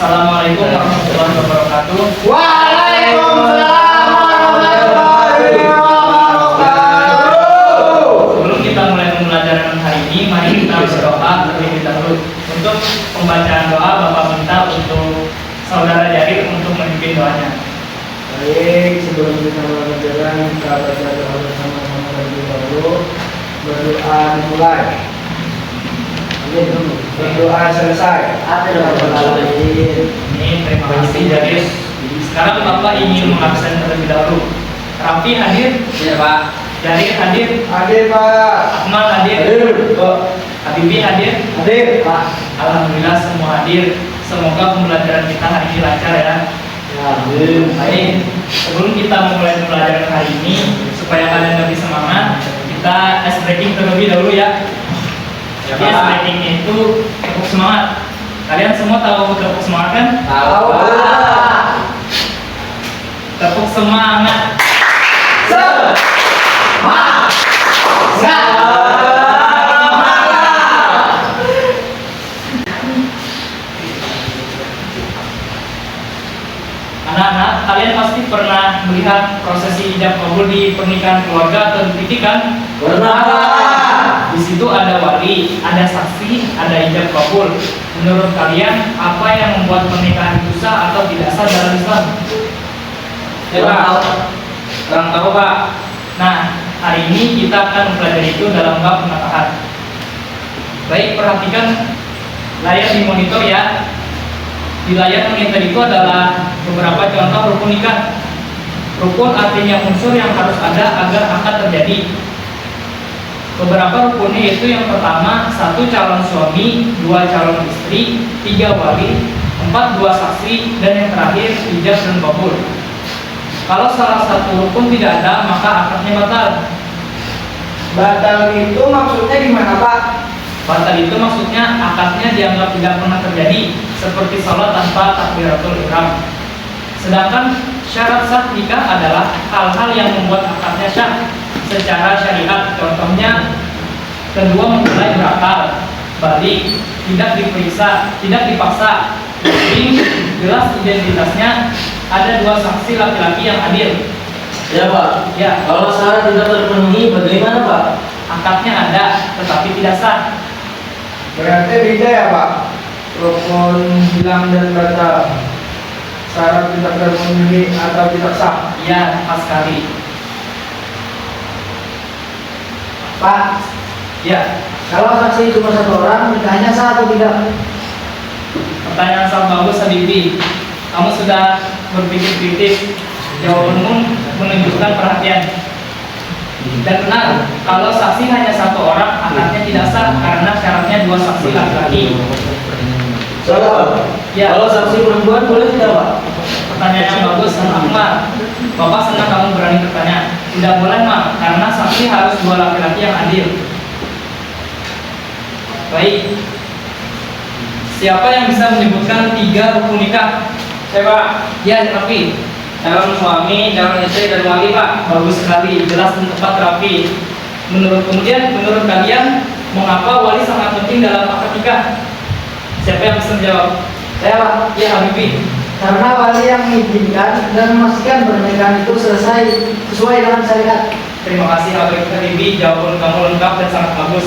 Assalamualaikum warahmatullahi wabarakatuh. Waalaikumsalam warahmatullahi wabarakatuh. Sebelum kita mulai pembelajaran hari ini, mari kita berdoa terlebih dahulu. Untuk pembacaan doa, Bapak minta untuk saudara Jarir untuk memimpin doanya. Baik, sebelum kita pembelajaran, kita baca doa bersama-sama terlebih dahulu. Berdoa dimulai. Berdoa selesai. Ini terima kasih Jarir. Sekarang Bapak ingin mengabsen terlebih dahulu. Raffi hadir? Iya Pak. Jarir hadir? Hadir Pak. Akmal hadir? Habibi hadir? Hadir Pak. Alhamdulillah semua hadir. Semoga pembelajaran kita hari ini lancar ya. Baik, sebelum kita memulai pembelajaran hari ini, supaya kalian lebih semangat, kita ice breaking terlebih dahulu ya. Jadi ice breakingnya itu tepuk semangat. Kalian semua tahu tepuk semangat kan? Tahu Pak. Tepuk semangat. Anak-anak, kalian pasti pernah melihat prosesi ijab kabul di pernikahan keluarga atau di TV kan? Pernah. Di situ ada wali, ada saksi, ada ijab kabul. Menurut kalian, apa yang membuat pernikahan itu sah atau tidak sah dalam Islam? Ya Pak. Kurang tahu Pak. Nah, hari ini kita akan mempelajari itu dalam bab pernikahan. Baik, perhatikan layar di monitor ya. Di layar monitor itu adalah beberapa contoh rukun nikah. Rukun artinya unsur yang harus ada agar akad terjadi. Beberapa rukunnya yaitu yang pertama, 1 calon suami, 2 calon istri, 3 wali, 4 2 saksi, dan yang terakhir ijab dan kabul. Kalau salah satu rukun tidak ada, maka akadnya batal. Batal itu maksudnya gimana Pak? Batal itu maksudnya akadnya dianggap tidak pernah terjadi, seperti sholat tanpa takbiratul ihram. Sedangkan syarat sah nikah adalah hal-hal yang membuat akadnya sah secara syariat. Contohnya, kedua mempelai berakal, balik, tidak diperiksa, tidak dipaksa, jelas identitasnya, ada 2 saksi laki-laki yang hadir. Ya Pak. Ya, Kalau syarat tidak terpenuhi bagaimana Pak? akadnya ada, tetapi tidak sah. Berarti beda ya Pak. Rukun hilang dan batal. Syarat tidak terpenuhi atau tidak sah. Iya, pas sekali. Pak, Ya, kalau saksi cuma 1 orang, nikahnya sah atau tidak? pertanyaan sangat bagus Habibi. Kamu sudah berpikir kritis. Jawabanmu menunjukkan perhatian. Dan benar, kalau saksi hanya 1 orang, akadnya tidak sah karena syaratnya 2 saksi laki-laki. Salah. Ya. Kalau saksi perempuan boleh tidak Pak? Pertanyaan yang bagus, Ahmad. Bapak senang kamu berani bertanya. Tidak boleh, Mak, karena saksi harus 2 laki-laki yang adil. Baik. Siapa yang bisa menyebutkan 3 rukun nikah? Saya Pak. Ya, Rafi. Calon suami, calon istri, dan wali Pak. Bagus sekali, jelas dan tepat Rafi. Menurut kalian, mengapa wali sangat penting dalam akad nikah? Siapa yang bisa menjawab? Saya Pak. Ya, Habibi. Karena wali yang mengizinkan dan memastikan pernikahan itu selesai sesuai dengan syariat. Terima kasih Habibi, jawaban kamu lengkap dan sangat bagus.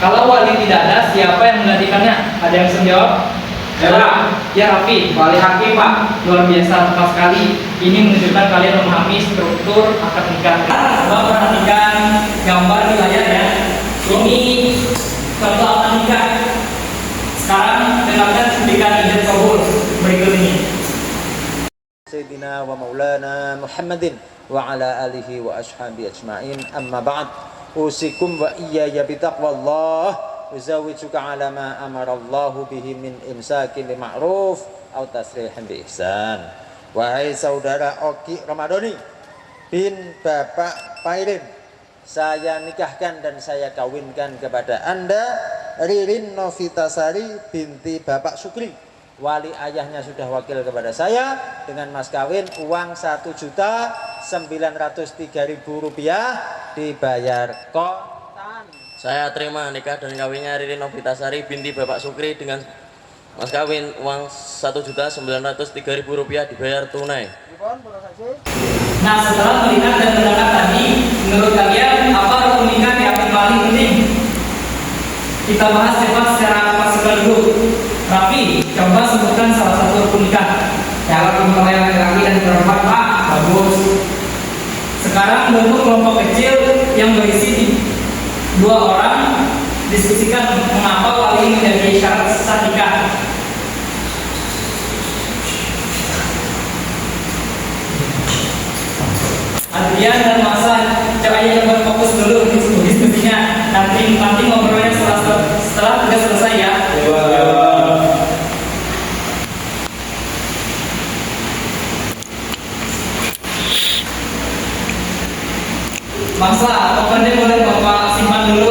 Kalau wali tidak ada, siapa yang menggantikannya? Ada yang bisa menjawab? Ya Pak. Ya, Rafi. Wali hakim Pak. Luar biasa, tepat sekali. Ini menunjukkan kalian memahami struktur akad nikah. Coba perhatikan gambar di layar ya. Ini contoh akad nikah. Sekarang dengarkan cuplikan ijab kabul berikut ini. Sayyidina wa maulana Muhammadin wa ala alihi wa ashabi ajma'in, amma ba'd. Usikum wa iyaya bitaqwallah, uzawijuka ala ma amarallahu bihi min imsakin li ma'ruf atau tasrihin bi ihsan. Wahai saudara Oki Ramadhani bin Bapak Pairin, saya nikahkan dan saya kawinkan kepada Anda Ririn Novitasari binti Bapak Sukri. Wali ayahnya sudah wakil kepada saya dengan mas kawin uang Rp1.903.000 dibayar kontan. Saya terima nikah dan kawinnya Ririn Novitasari binti Bapak Sukri dengan Mas kawin uang 1.903.000 rupiah dibayar tunai. Nah, setelah melihat dan mendengar tadi, menurut kalian apa rukun nikah yang paling penting? Kita bahas cepat secara parsial dulu. Raffi, coba sebutkan salah satu rukun nikah. Calon mempelai laki-laki dan perempuan, Pak. Bagus. Sekarang bentuk kelompok kecil yang berisi 2 orang diskusikan mengapa wali menjadi syarat sah nikah. Adrian dan Masa, coba aja fokus dulu diskusinya. Nanti ngobrolnya setelah tugas selesai ya. Masa, pokoknya boleh Bapak simpan dulu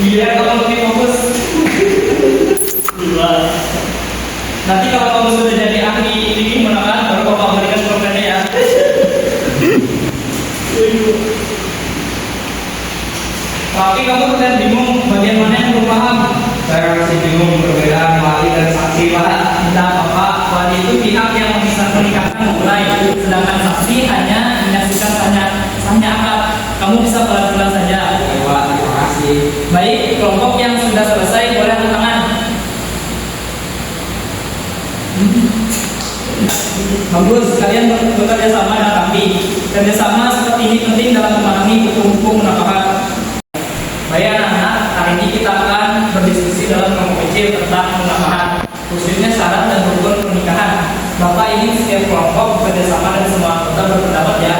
biar kamu lebih fokus. Nanti kalau kamu sudah jadi ahli ini menekan, baru Bapak berikan programnya ya. Tapi kamu kan bingung bagian mana yang belum paham? Saya masih bingung perbedaan wali dan saksi, Pak. Tidak apa-apa, wali itu pihak yang bisa menikahkan mempelai, sedangkan saksi hanya menyaksikan sahnya akad. Kamu bisa pelan-pelan saja. Ya, Pak, terima kasih. Baik, kelompok yang sudah selesai boleh angkat tangan. Bagus, kalian bekerja sama dan rapi. Kerjasama seperti ini penting dalam memahami hukum-hukum menafkahan. Baik anak-anak, hari ini kita akan berdiskusi dalam kelompok kecil tentang menafkahan, khususnya syarat dan rukun pernikahan. Bapak ini setiap kelompok bekerja sama dan semua anggota berpendapat ya.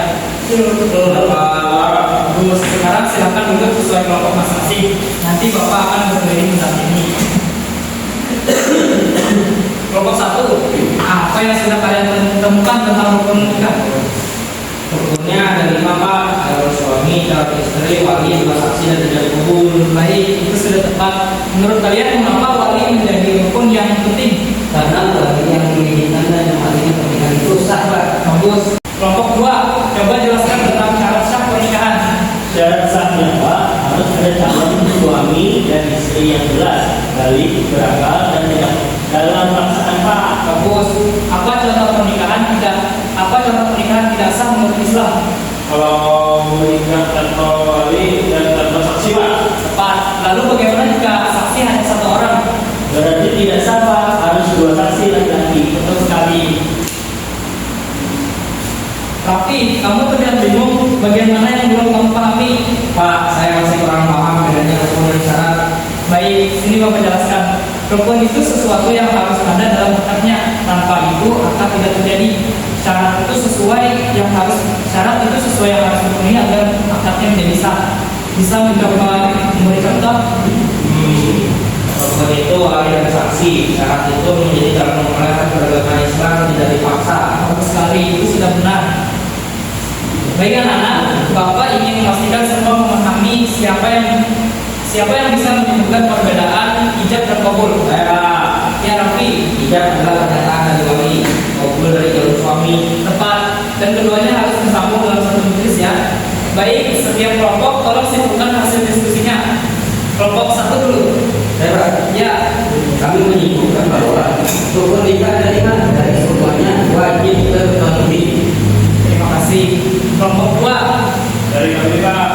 Bagus, sekarang silakan duduk sesuai kelompok masing-masing. Nanti Bapak akan berdiri mendampingi. Kelompok 1, apa yang sudah kalian temukan tentang rukun nikah? Rukunnya ada 5, Pak. Ada suami, calon istri, wali, 2 saksi dan 3 kubur. Baik, itu sudah tepat. Menurut kalian mengapa wali menjadi rukun yang penting? Karena wali yang mengizinkan dan mematuhi pernikahan itu sah, Pak. Bagus. Kelompok 2, coba jelaskan tentang syarat sah pernikahan. Syarat sahnya Pak, harus ada calon suami dan istri yang jelas, balik, berakal, dan tidak dalam paksaan Pak. Bagus. Apa contoh pernikahan tidak sah menurut Islam? Kalau menikah tanpa wali dan tanpa saksi Pak, Tepat. Lalu bagaimana jika saksi hanya 1 orang? berarti tidak sah Pak, harus 2 saksi laki-laki. Betul sekali. Tapi kamu terlihat bingung bagian mana yang belum kamu pahami? Pak, saya masih kurang paham bedanya rukun dan syarat. Baik, sini Bapak jelaskan. Rukun itu sesuatu yang harus ada dalam akadnya. Tanpa itu akad tidak terjadi. Syarat itu sesuai yang harus dipenuhi agar akadnya menjadi sah. Bisa mencoba memberi contoh? Rukun itu wali dan saksi. Syarat itu menjadi calon mempelai beragama Islam tidak dipaksa. Bagus sekali, itu sudah benar. Baik anak-anak, Bapak ingin memastikan semua memahami siapa yang bisa menyebutkan perbedaan ijab dan kabul. Ya Raffi, Ijab adalah pernyataan dari wali, kabul dari calon suami. tepat. Dan keduanya harus bersambung dalam satu majelis ya. Baik, setiap kelompok tolong simpulkan hasil diskusinya. Kelompok 1 dulu. Saya Pak, Ya, kami menyimpulkan bahwa rukun nikah dari mana? Dari semuanya wajib terpenuhi. terima kasih. Kelompok 2. Dari kami Pak,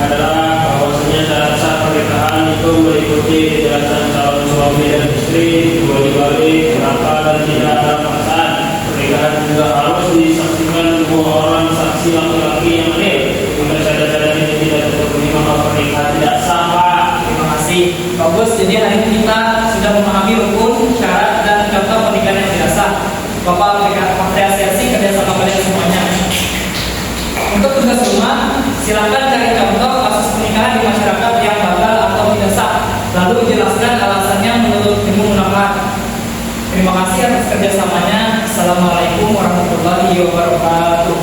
adalah bahwasanya syarat sah pernikahan itu meliputi kejelasan calon suami dan istri, wali-wali, berakal, dan tidak ada paksaan. Pernikahan juga harus disaksikan 2 orang saksi laki-laki yang adil. Jika syarat-syarat ini tidak terpenuhi maka pernikahan tidak sah Pak. Terima kasih. Bagus, jadi hari ini kita sudah memahami rukun, syarat, dan contoh pernikahan yang tidak sah. Bapak berikan apresiasi kerjasama kalian semuanya. Untuk tugas rumah, silakan cari contoh kasus pernikahan di masyarakat yang batal atau tidak sah. Lalu jelaskan alasannya menurut ilmu munafat. Terima kasih atas kerjasamanya. Assalamualaikum warahmatullahi wabarakatuh.